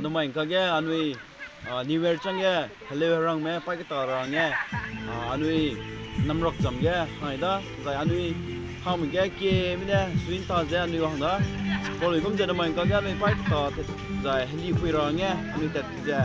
Numai kage anui New Year change hello rang me pa kita rang ye anui namrok jam ge haida zai anui ham ge ke mine swin ta je anui hang da poli gum je numai kage anui pa kita zai hindi khui rang ye anui tet je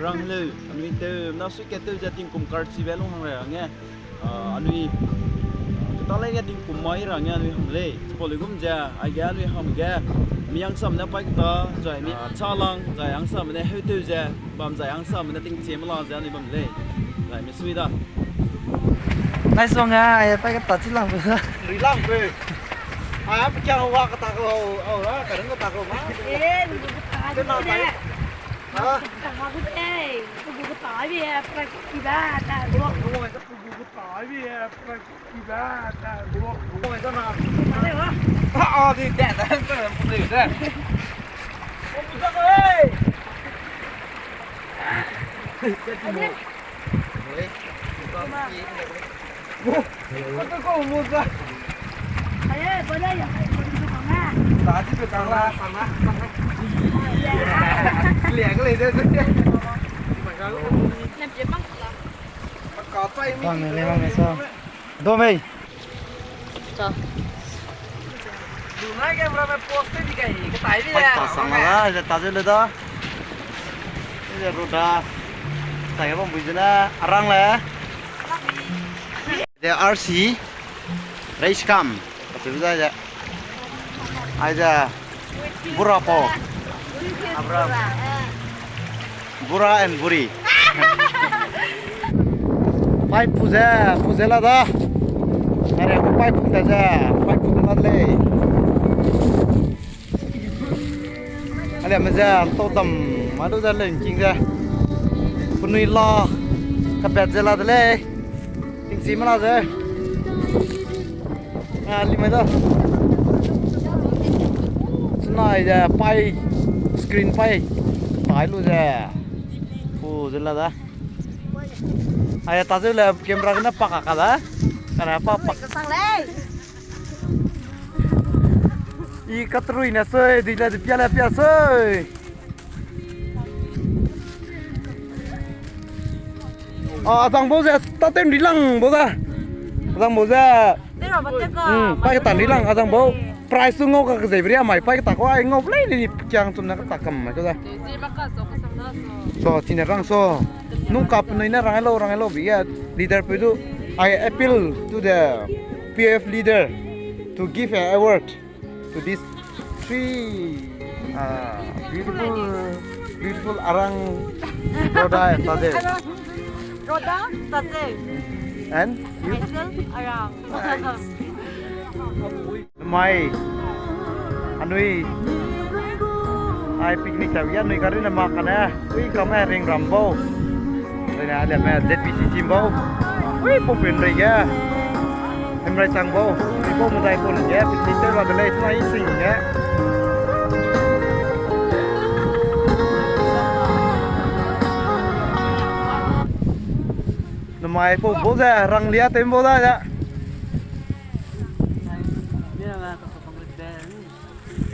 rang hello anui te na su ke te je ting kum card si belung hang rang ye anui ta lai ge ting kum mai rang ye anui hang le poli gum je ai ge anui ham ge miang sam na pa kita jai mi chalang jai ang sam ne heu tu je bam jai ang sam ne ting chem la ja ni bam le jai mi sui da nai song a ai pa kita chi lang ba ri lang pe a pa cha wa ka ta ko au la ka dang ka ta ko ma cái nào vậy? Hả? Tao cũng thế, tôi cũng tỏi đi, phải đi ba, ta đúng đúng rồi, tôi cũng tỏi đi, phải đi ba, ta đúng rồi, sao nào? Đây hả? Thì đẹp đấy, tôi làm một điều đấy. Ông Bùi Giang ơi! Tôi có một rồi. Thầy ơi, bữa đây là thầy đi được không à? Tá de pegar lá, lá. Lẻ cái này đây. Làm gì băng là? Có tay mình. Vâng, này vâng này sao? Đô mình. Cho. Dù nãy cái mà post đi cái tay đi Phải à. tỏ sang là giờ ta lên đó. Bây giờ rồi đó. Tại cái bông bùi là arang là. The RC race cam. Betul saja. Aja Burapo. Abram. Bura and Buri. Pipe puze lah dah. Hari aku pipe puze lah le. Hari macam totem, malu dah lencing dah. Punui lah, kapet je lah le. Tingsi mana je? Lima dah. Này giờ pay screen pay tải luôn giờ phụ rất là đó ai ta sẽ là camera cái nó pak cả đó karena apa pak i katrui na soi di la di piala pia soi thằng bố giờ ta tên đi lăng bố ra thằng bố ra pay tản đi lăng thằng bố price tu ngau ka zai bria mai pai ta ko ai ngau play ni chang tum na ka kam mai ko da so tin rang so nung kap noi na rang lo bia leader pe du I appeal to the PF leader to give an award to this three beautiful arang roda tade and you arang mai anui ai picnic chào yan nui karin ma kana ui kama ring rambo đây là để mà ZPC chimbo ui po pin ri ya em rai changbo đi po một dai po là ya picnic tới vào đây này xinh ya mai po bo ra rang lia tem bo da ya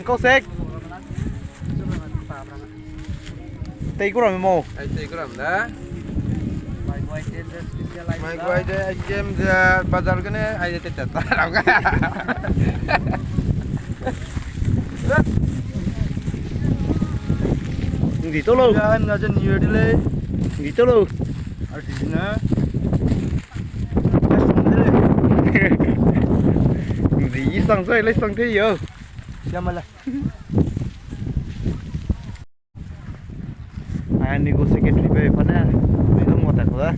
câu sek tây của rồi mồ Ai tây cái làm đó. Mai quay đây anh em ra bazar cái này ai tây tết ta làm cái. gì tốt luôn Anh là chân nhiều đi lên. gì tốt luôn Ở thì nữa. gì sang rồi lấy sang thế gì ơ Xem mà lại. anh đi cô secretary về phần này mình không ngọt thật rồi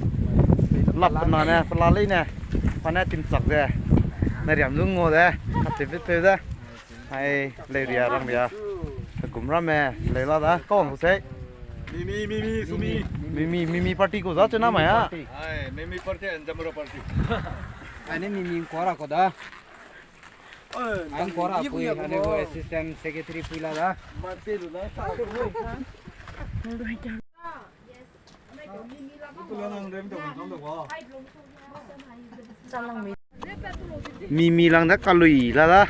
lắp phần nào nè phần lá lấy nè phần này tìm sặc ra này điểm dung ngồi ra hạt tìm vết phê ra hay lấy rìa răng rìa cũng ra mẹ lấy la đã có không sẽ Mimi party को जाते ना मैं यार Mimi party and Jamura party. Ani mimi kora ko da. Ang kora pui ani ko assistant secretary pui la da. mi lang đã kalui là đó.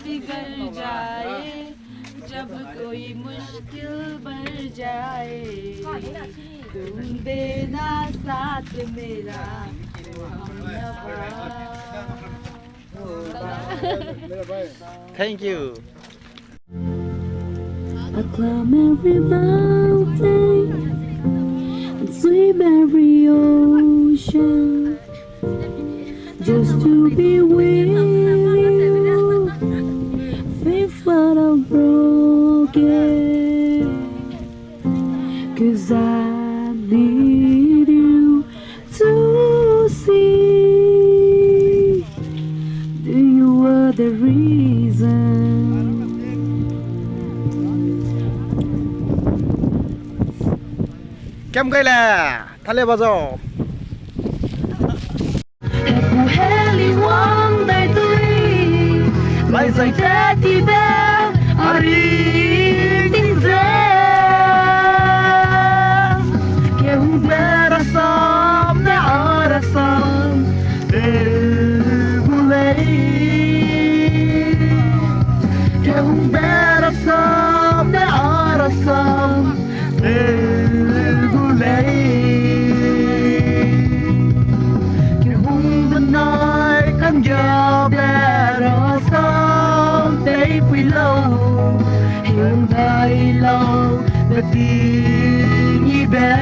बिगड़ जाए जब कोई मुश्किल बढ़ जाए तुम देना साथ मेरा Thank you. I climb every mountain and swim every ocean just to be with you. Feel what I'm broken, 'cause I need you to see that you are the reason. Kem cây là thale bao giờ. Phù heli hoang đầy tươi lại dành thế thì bé ari tình dễ kêu bé ra sớm đã ở ra sớm để vui lấy kêu bé ra sớm đã ở ra sớm để vui lấy nói cánh gió bé rõ sớm để quy lâu hiện tại lâu để tìm như bé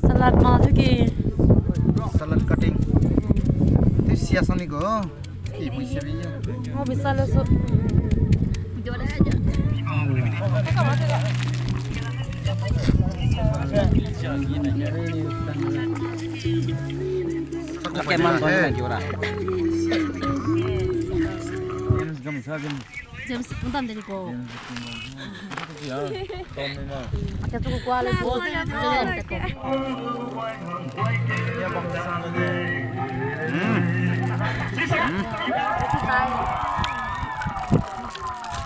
salad mau chứ kì Salad cutting. Thế xia sang đi cơ. Thì mình sẽ đi. mau bị salad su Cái món con là kiểu nào? Zeme sepuntan dari ko. Tôm đi mà. Até tu qua lên ko. Ya bang sang lagi.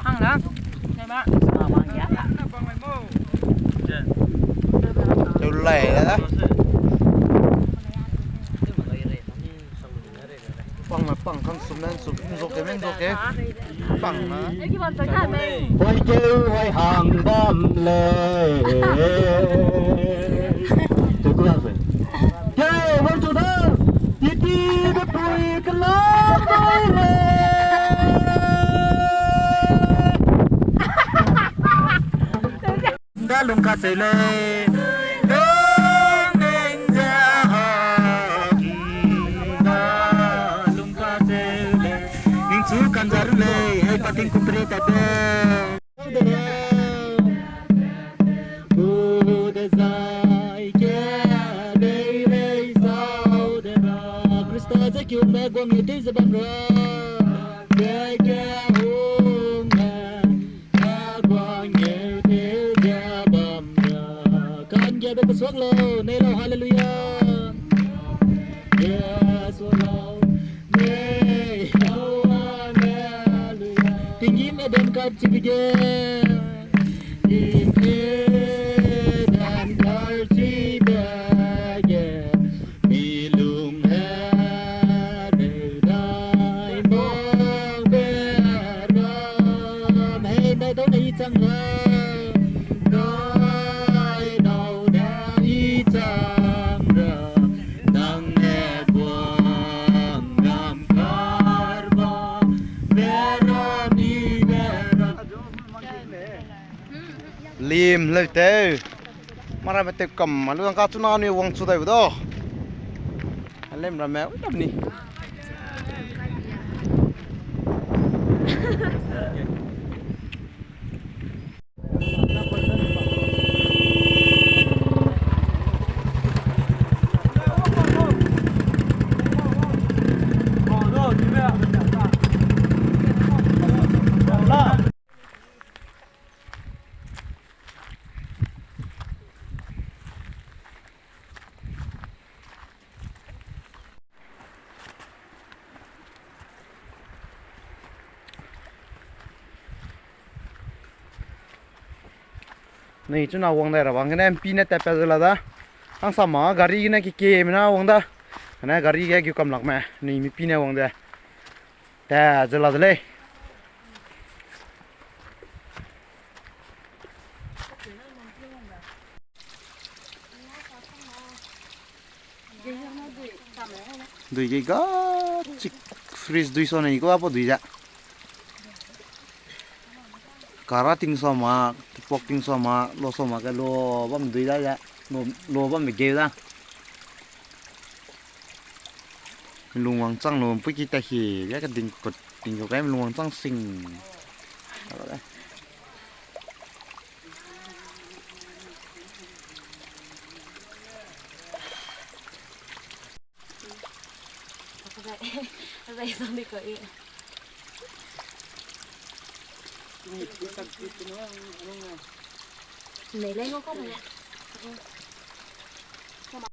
Hang đó. Đây ba. Đâu lẻ đó. Bằng không sụp lên sụp rục cái men rục cái bằng mà Quay kêu quay hàng đam lệ. Tôi cũng làm rồi. Kêu với chủ đó. Đi đi đất bụi cái lá bay lên. Đã lùng cả trời lên. Canjarule, hai pating kumpreta de. Buddha zai ke dei rei sao de ra. Krista za kyu me gom ye de zaban ra. Ke hum na ka gwang ye de ja bam ra. Kan ge be kuswak lo, nei lo hallelujah. Yes, lo. Nei tinggi medan kap cipige dan kar cipage bilum hadai mong beram hey dai to nei chang la dai đâu dai chang ra nang ne quang ngam karba beram lim lời tê mà ra mẹ tê cầm mà luôn cá chú nào này uống chú đây đó lên ra mẹ đập đi นี่จุน่าวงได้ระวังกันแน่ปีนี้แต่เป็นอะไรด้าทั้งสามารถการีนี่กี่เกมนะวงด้านะการีแกกี่กำลังแม่นี่มีปีนี้วงได้แต่จะละเลยดูยี่ก็ชิคฟรีซดูส่วนนี้ก็ว่าพอดูจ้ะการาทิ้งสมาปอกทิ้งสมาโลสมาก็โลบ้ามดูจ้ะโลบ้ามไม่เกี่ยวจ้ะลุงวังจังลุงปุ๊กกี้ตาขี้แล้วก็ดิ่งกดดิ่งกับแกลุงวังจังสิงอะไรอะไรตรงนี้ก็อีกไหนเล่นก็ไม่เนี่ย